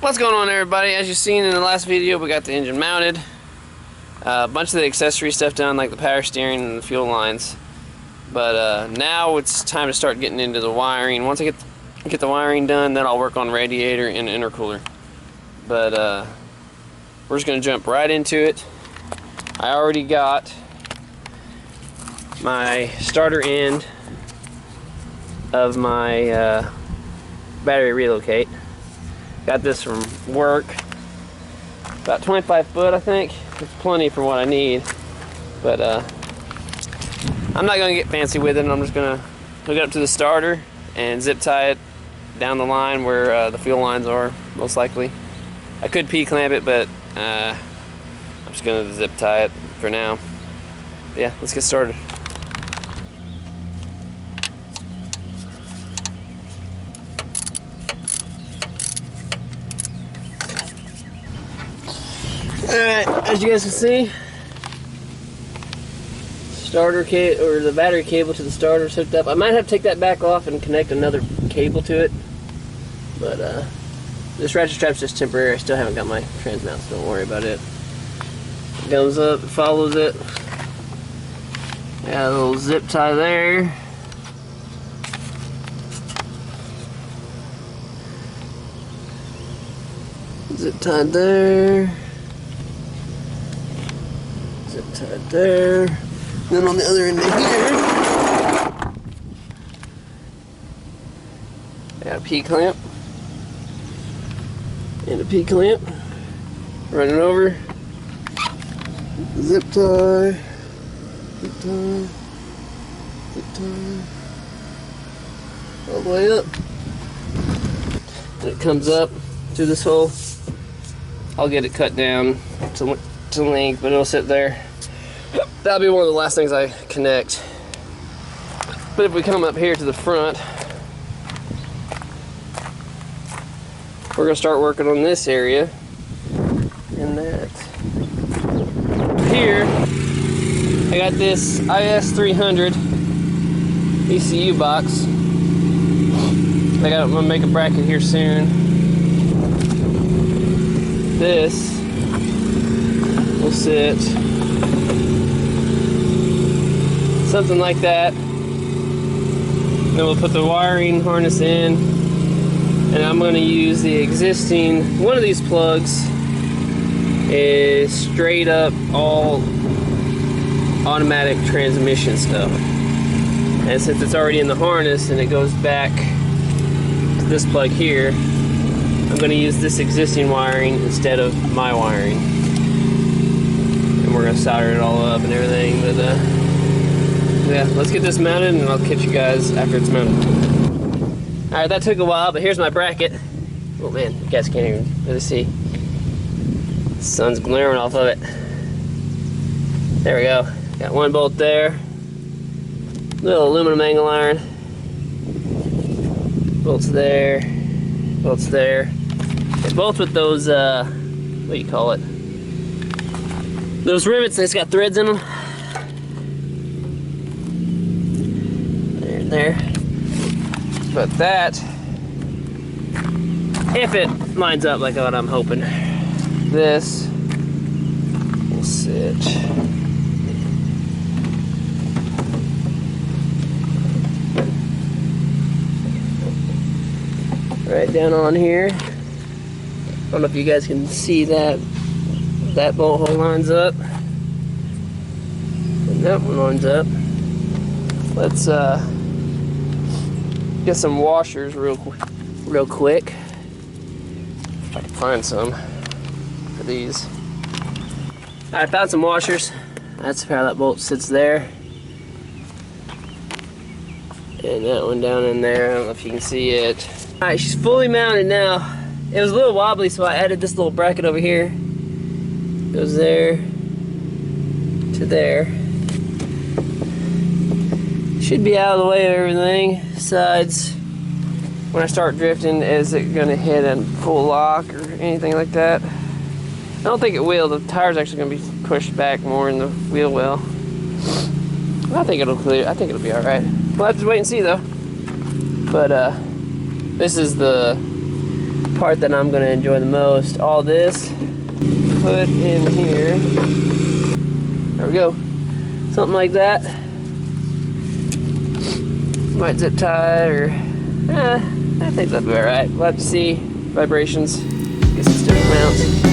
What's going on, everybody? As you've seen in the last video, we got the engine mounted. A bunch of the accessory stuff done, like the power steering and the fuel lines. But now it's time to start getting into the wiring. Once I get the wiring done, then I'll work on radiator and intercooler. But we're just going to jump right into it. I already got my starter end of my battery relocate. Got this from work. About 25 foot, I think. It's plenty for what I need. But I'm not going to get fancy with it. I'm just going to hook it up to the starter and zip tie it down the line where the fuel lines are, most likely. I could P-clamp it, but I'm just going to zip tie it for now. But yeah, let's get started. Alright, as you guys can see, starter cable, or the battery cable to the starter is hooked up. I might have to take that back off and connect another cable to it, but this ratchet strap's just temporary. I still haven't got my trans mount, so don't worry about it. It comes up, it follows it. Got a little zip tie there. Zip tied there. Zip tied there. Then on the other end of here, I got a P-clamp and a P-clamp. Running over. Zip tie. Zip tie. Zip tie. All the way up. And it comes up through this hole. I'll get it cut down to length, but it'll sit there. That'll be one of the last things I connect. But if we come up here to the front, we're gonna start working on this area. And that. Here, I got this IS300 ECU box. I'm gonna make a bracket here soon. This will sit something like that. Then we'll put the wiring harness in, and I'm going to use the existing, one of these plugs is straight up all automatic transmission stuff, and since it's already in the harness and it goes back to this plug here, I'm going to use this existing wiring instead of my wiring, and we're going to solder it all up and everything. But yeah, let's get this mounted and I'll catch you guys after it's mounted. Alright, that took a while, but here's my bracket. Oh man, you guys can't even really see. The sun's glaring off of it. There we go. Got one bolt there. Little aluminum angle iron. Bolts there. Bolts there. And both with those, what do you call it? Those rivets that's got threads in them. There and there. But that, if it lines up like what I'm hoping, this will sit right down on here. I don't know if you guys can see that. That bolt hole lines up, and that one lines up. Let's get some washers real quick. If I can find some for these. I found some washers. That's how that bolt sits there, and that one down in there. I don't know if you can see it. All right, she's fully mounted now. It was a little wobbly, so I added this little bracket over here. Goes there to there. Should be out of the way of everything. Sides, when I start drifting, is it gonna hit a full lock or anything like that? I don't think it will. The tire's actually gonna be pushed back more than the wheel will. I think it'll clear. I think it'll be all right. We'll have to wait and see though. But this is the part that I'm gonna enjoy the most. All this put in here. There we go. Something like that. Might zip tie or I think that'll be alright. We'll have to see. Vibrations. Get some stiff mounts.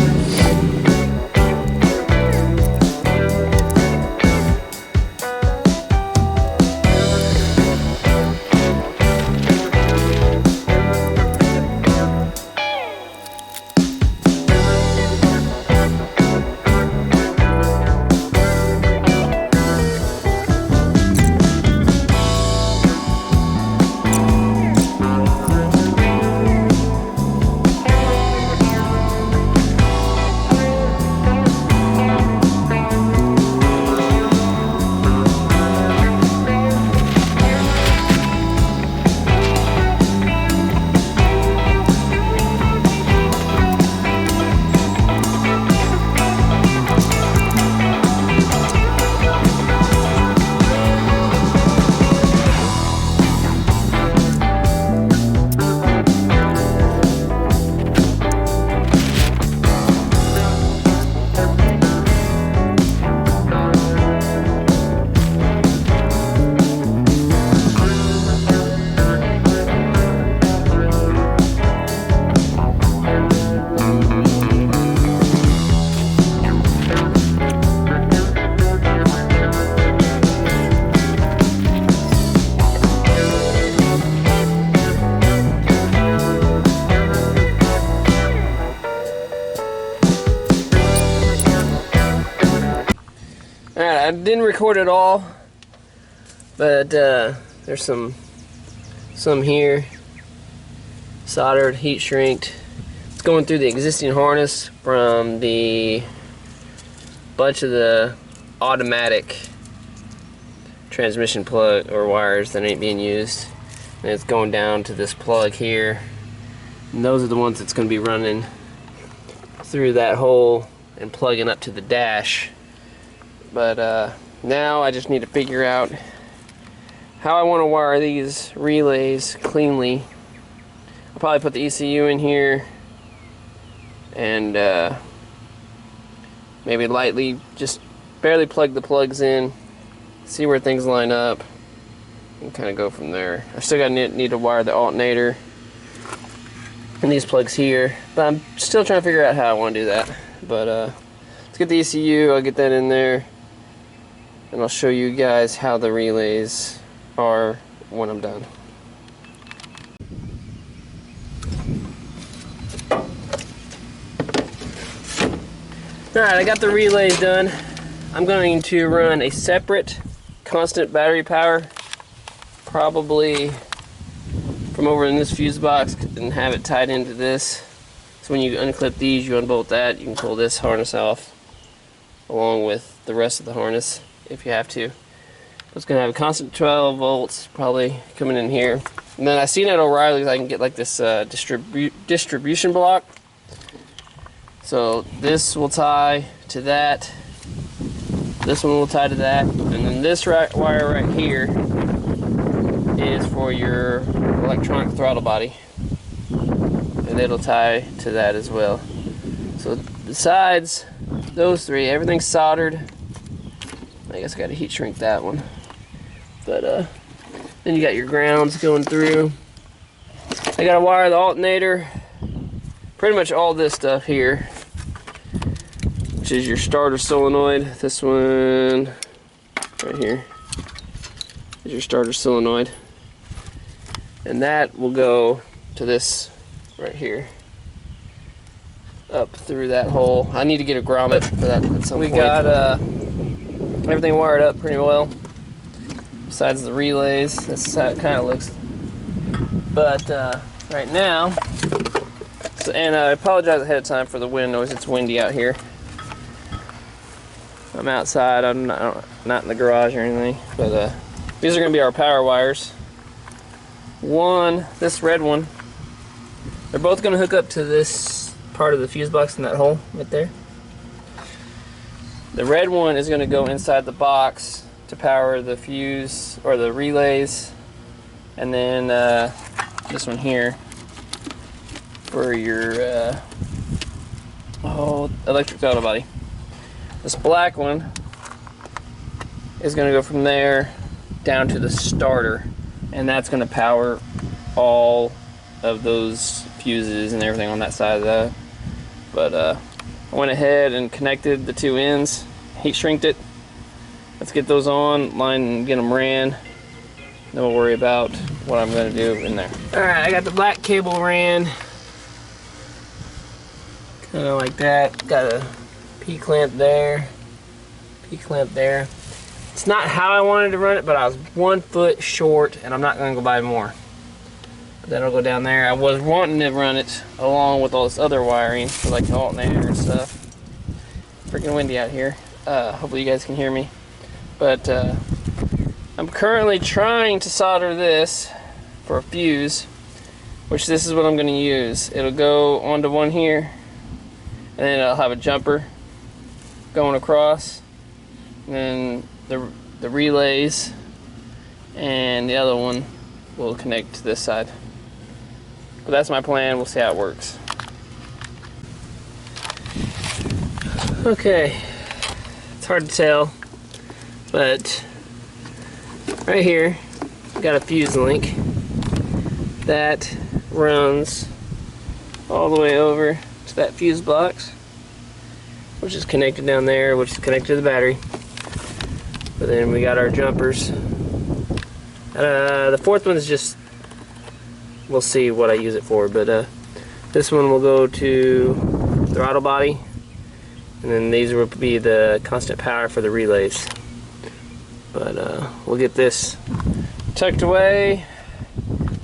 Alright, I didn't record it all, but there's some here, soldered, heat shrinked. It's going through the existing harness from the bunch of the automatic transmission plug or wires that ain't being used, and it's going down to this plug here, and those are the ones that's going to be running through that hole and plugging up to the dash. But now I just need to figure out how I want to wire these relays cleanly. I'll probably put the ECU in here and maybe lightly just barely plug the plugs in, see where things line up, and kind of go from there. I still need to wire the alternator and these plugs here, but I'm still trying to figure out how I want to do that. But let's get the ECU, I'll get that in there, and I'll show you guys how the relays are when I'm done. Alright, I got the relays done. I'm going to run a separate constant battery power, probably from over in this fuse box, and have it tied into this. So when you unclip these, you unbolt that, you can pull this harness off along with the rest of the harness if you have to. It's going to have a constant 12 volts probably coming in here. And then I seen at O'Reilly's I can get like this distribution block. So this will tie to that. This one will tie to that. And then this wire right here is for your electronic throttle body. And it'll tie to that as well. So besides those three, everything's soldered. I guess I got to heat shrink that one. But then you got your grounds going through. I got to wire the alternator. Pretty much all this stuff here, which is your starter solenoid. This one right here is your starter solenoid. And that will go to this right here, up through that hole. I need to get a grommet for that at some point. We got everything wired up pretty well, besides the relays. That's how it kind of looks. But right now, and I apologize ahead of time for the wind noise. It's windy out here. I'm outside. I'm not in the garage or anything. But these are going to be our power wires. This red one, they're both going to hook up to this part of the fuse box in that hole right there. The red one is going to go inside the box to power the fuse or the relays, and then this one here for your electric throttle body. This black one is going to go from there down to the starter, and that's going to power all of those fuses and everything on that side of that. But I went ahead and connected the two ends, heat shrinked it. Let's get those on, line and get them ran. Then we'll worry about what I'm going to do in there. Alright, I got the black cable ran. Kind of like that. Got a P-clamp there. P-clamp there. It's not how I wanted to run it, but I was 1 foot short, and I'm not going to go buy more. But that'll go down there. I was wanting to run it along with all this other wiring for like the alternator and stuff. Freaking windy out here. Hopefully you guys can hear me. But I'm currently trying to solder this for a fuse, which this is what I'm going to use. It'll go onto one here, and then I'll have a jumper going across, and then the relays and the other one will connect to this side. But that's my plan. We'll see how it works. Okay, it's hard to tell, but right here got a fuse link that runs all the way over to that fuse box, which is connected down there, which is connected to the battery. But then we got our jumpers. The fourth one is just, we'll see what I use it for, but this one will go to throttle body, and then these will be the constant power for the relays. But we'll get this tucked away.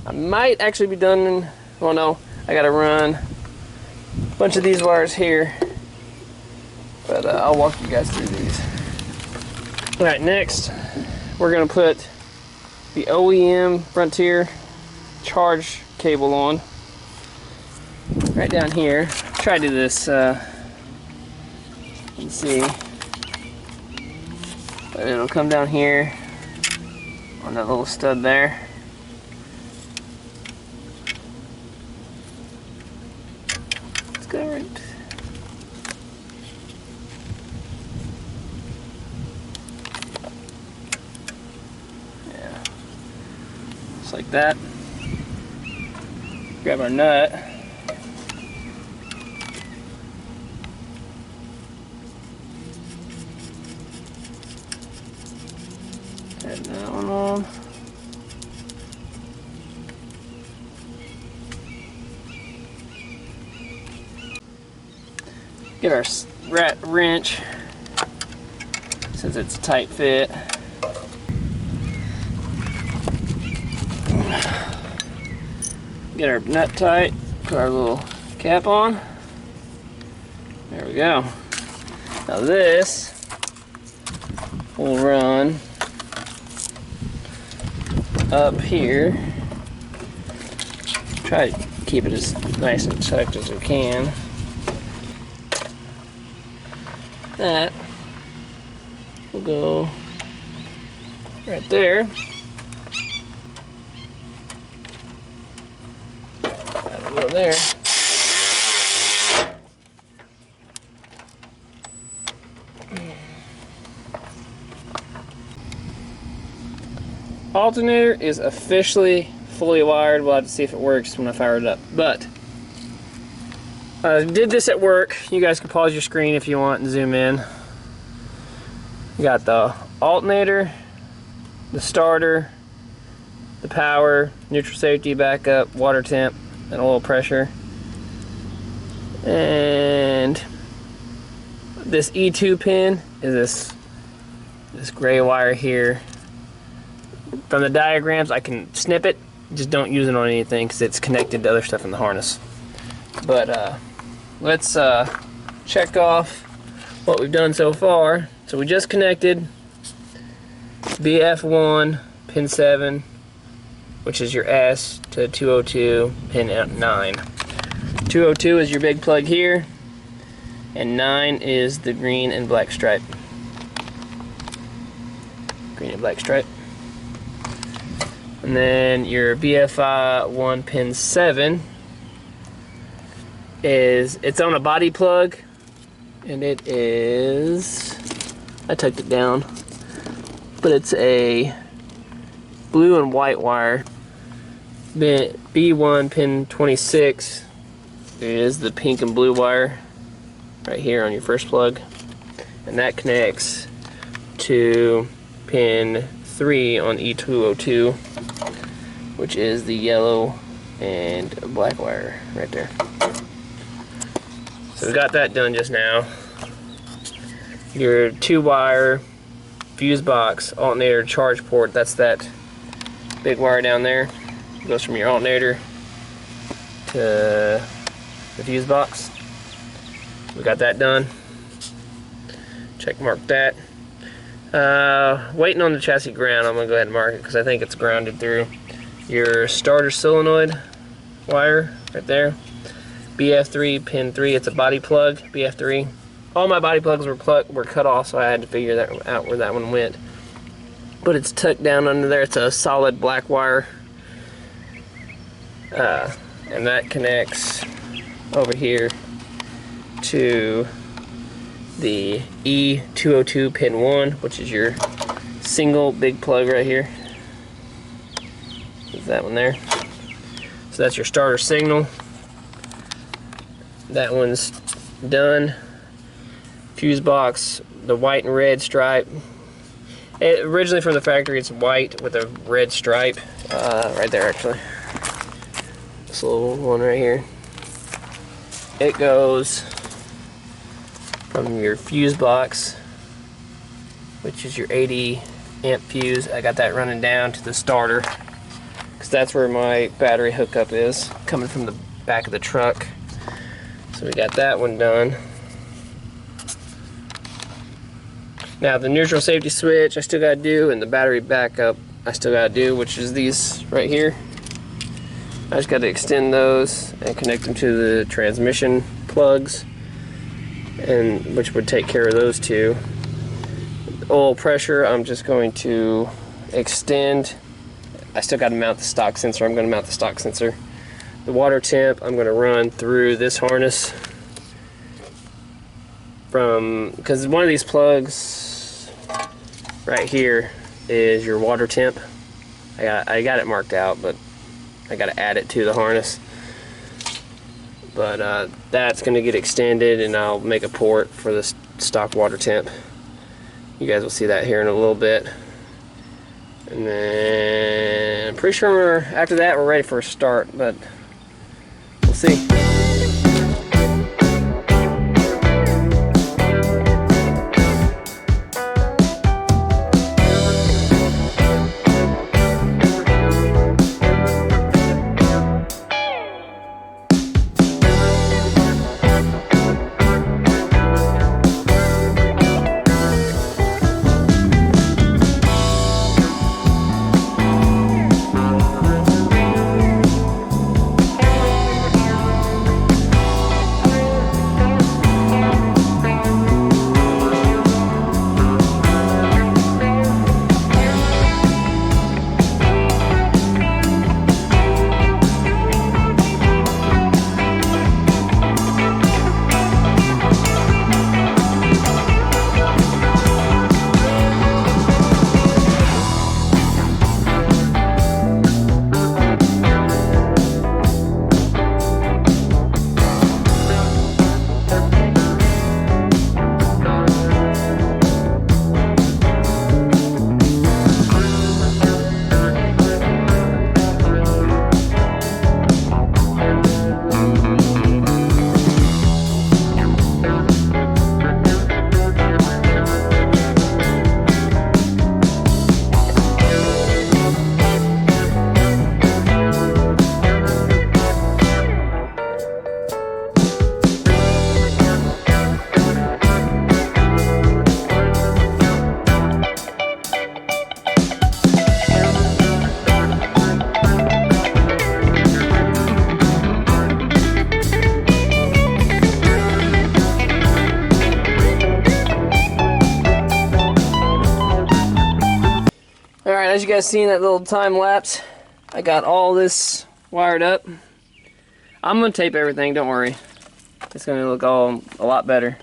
I might actually be done, well no, I gotta run a bunch of these wires here, but I'll walk you guys through these. Alright, next we're gonna put the OEM Frontier charge cable on right down here. Try to do this, let's see, but it'll come down here on that little stud there. Let's go right. Yeah, just like that. Grab our nut. Turn that one on. Get our rat wrench, since it's a tight fit. Get our nut tight, put our little cap on. There we go. Now this will run up here. Try to keep it as nice and tucked as we can. That will go right there. That'll go there. Alternator is officially fully wired. We'll have to see if it works when I fire it up. But I did this at work. You guys can pause your screen if you want and zoom in. You got the alternator, the starter, the power, neutral safety, backup, water temp, and oil pressure. And this E2 pin is this gray wire here. From the diagrams, I can snip it. Just don't use it on anything because it's connected to other stuff in the harness. But let's check off what we've done so far. So we just connected BF1 pin 7, which is your S, to 202 pin 9. 202 is your big plug here, and 9 is the green and black stripe. Green and black stripe. And then your BFI 1 pin 7 it's on a body plug, and it is, I tucked it down, but it's a blue and white wire. B1 pin 26 is the pink and blue wire right here on your first plug, and that connects to pin 3 on E202, which is the yellow and black wire right there. So we got that done just now. Your 2-wire fuse box alternator charge port, that's that big wire down there. It goes from your alternator to the fuse box. We got that done. Check mark that. Waiting on the chassis ground. I'm gonna go ahead and mark it because I think it's grounded through. Your starter solenoid wire right there. BF3 pin 3. It's a body plug. BF3. All my body plugs were cut off, so I had to figure that out where that one went. But it's tucked down under there. It's a solid black wire, and that connects over here to the E202 pin 1, which is your single big plug right here. Is that one there? So that's your starter signal. That one's done. Fuse box, the white and red stripe. Originally from the factory, it's white with a red stripe. Right there, actually. This little one right here. It goes from your fuse box, which is your 80 amp fuse. I got that running down to the starter, because that's where my battery hookup is, coming from the back of the truck. So we got that one done. Now the neutral safety switch I still got to do, and the battery backup I still got to do, which is these right here. I just got to extend those and connect them to the transmission plugs, and which would take care of those two. Oil pressure, I'm just going to extend. I still got to mount the stock sensor. I'm going to mount the stock sensor. The water temp, I'm going to run through this harness because one of these plugs right here is your water temp. I got it marked out, but I got to add it to the harness. But that's going to get extended, and I'll make a port for the stock water temp. You guys will see that here in a little bit. And then I'm pretty sure after that we're ready for a start, but we'll see. Alright, as you guys seen that little time lapse, I got all this wired up. I'm going to tape everything, don't worry. it's going to look a lot better.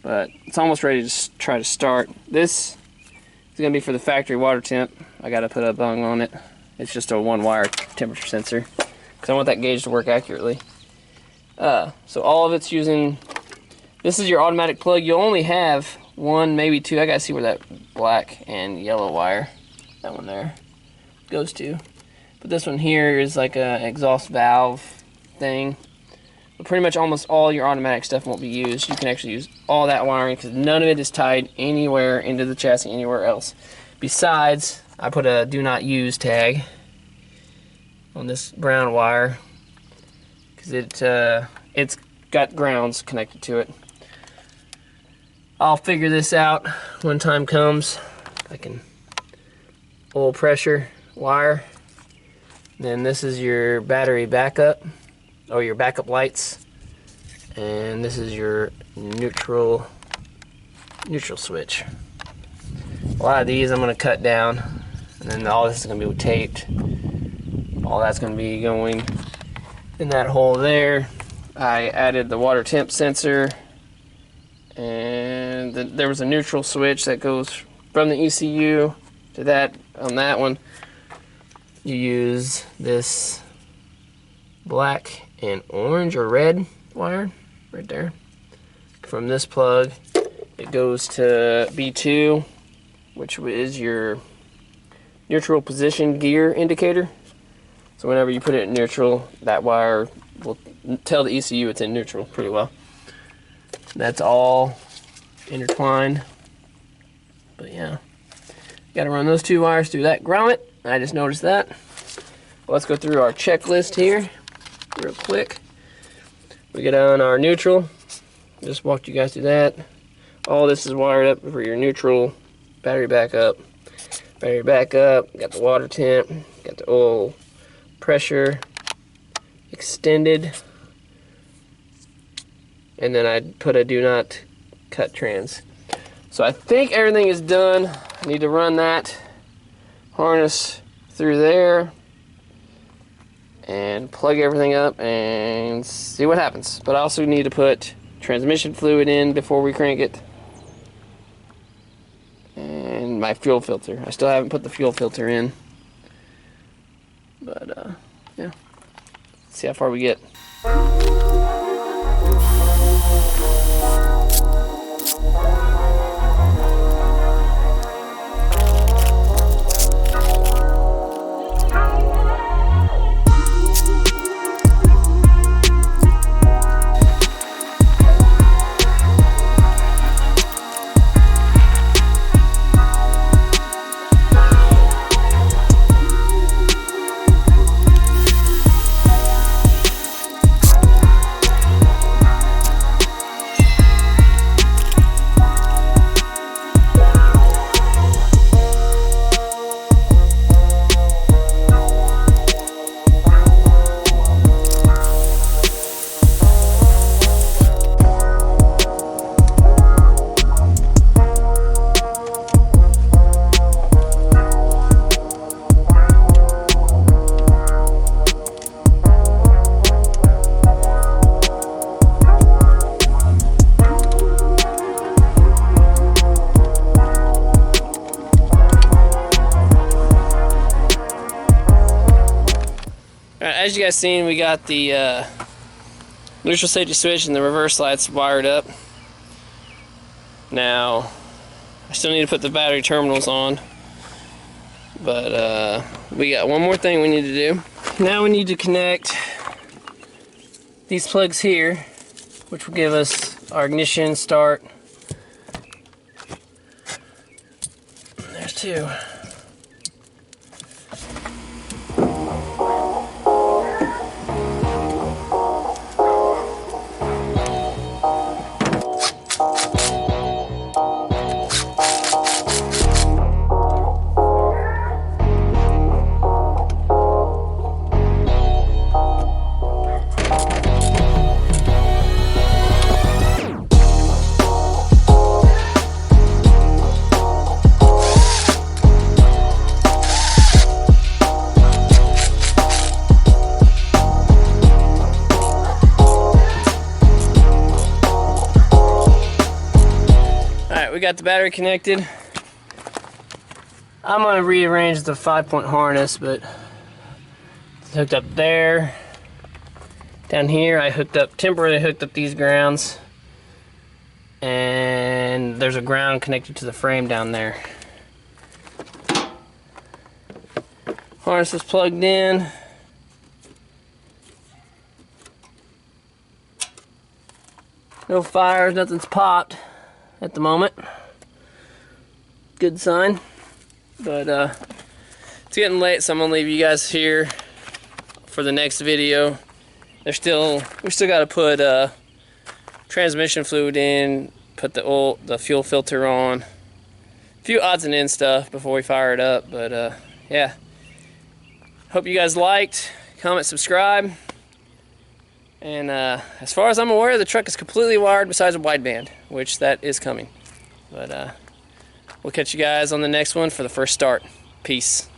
But it's almost ready to try to start. This is going to be for the factory water temp. I got to put a bung on it. It's just a one-wire temperature sensor because I want that gauge to work accurately. So all of it's using, this is your automatic plug. You'll only have one, maybe two. I got to see where that black and yellow wire, that one there, goes to. But this one here is like a exhaust valve thing. But pretty much almost all your automatic stuff won't be used. You can actually use all that wiring because none of it is tied anywhere into the chassis anywhere else. Besides, I put a do not use tag on this brown wire because it's got grounds connected to it. I'll figure this out when time comes. I can oil pressure wire. Then this is your battery backup, or your backup lights, and this is your neutral switch. A lot of these I'm going to cut down, and then all this is going to be taped. All that's going to be going in that hole there. I added the water temp sensor, and there was a neutral switch that goes from the ECU to that. On that one, you use this black and orange or red wire right there. From this plug, it goes to B2, which is your neutral position gear indicator. So whenever you put it in neutral, that wire will tell the ECU it's in neutral pretty well. That's all intertwined. But yeah, got to run those two wires through that grommet. I just noticed that. Well, let's go through our checklist here real quick. We get on our neutral. Just walked you guys through that. All this is wired up for your neutral, battery backup. Battery backup, got the water temp, got the oil pressure extended, and then I put a do not cut trans. So I think everything is done. I need to run that harness through there and plug everything up and see what happens. But I also need to put transmission fluid in before we crank it, and my fuel filter. I still haven't put the fuel filter in, but yeah, let's see how far we get. As you guys seen, we got the neutral safety switch and the reverse lights wired up. Now, I still need to put the battery terminals on, but we got one more thing we need to do. Now we need to connect these plugs here, which will give us our ignition start. There's two. we got the battery connected. I'm gonna rearrange the 5-point harness, but it's hooked up there. Down here, I temporarily hooked up these grounds, and there's a ground connected to the frame down there. Harness is plugged in. No fires, nothing's popped at the moment. Good sign. But it's getting late, so I'm gonna leave you guys here for the next video. We still got to put transmission fluid in, put the fuel filter on, a few odds and ends stuff before we fire it up. But yeah, hope you guys liked. Comment, subscribe, and as far as I'm aware, the truck is completely wired besides a wideband, which that is coming. But we'll catch you guys on the next one for the first start. Peace.